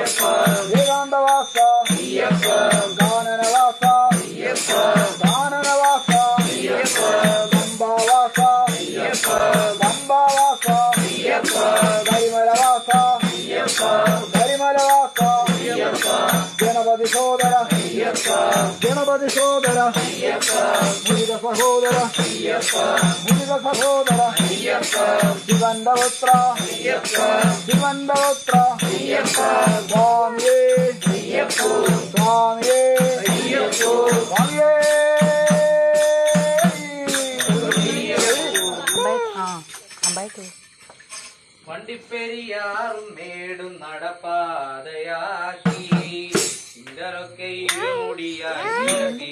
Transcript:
ಏಕಾಂತವಾಸ ಕಾನನವಾಸ ಕಾನನವಾಸ ಕಂಬಾವಾಸ ಕಂಬಾವಾಸ ಗರಿಮಲವಾಸ ಗರಿಮಲವಾಸ ಗಣಪತಿ ಸೋದರ ಗಣಪತಿ ಸೋದರ ಮುದಿಗ ಸಹೋದರ ಮುದಿಗ ಸಹೋದರ ಶಿವಂದವತ್ರ ಶಿವಂದವತ್ರ ಸ್ವಾಮಿಯೇ ಸ್ವಾಮಿಯೇ ಸ್ವಾಮಿಯೇ വണ്ടിപ്പെരിയാറും മേടും നടപ്പാതയാക്കി ഇതരൊക്കെ മുടിയായി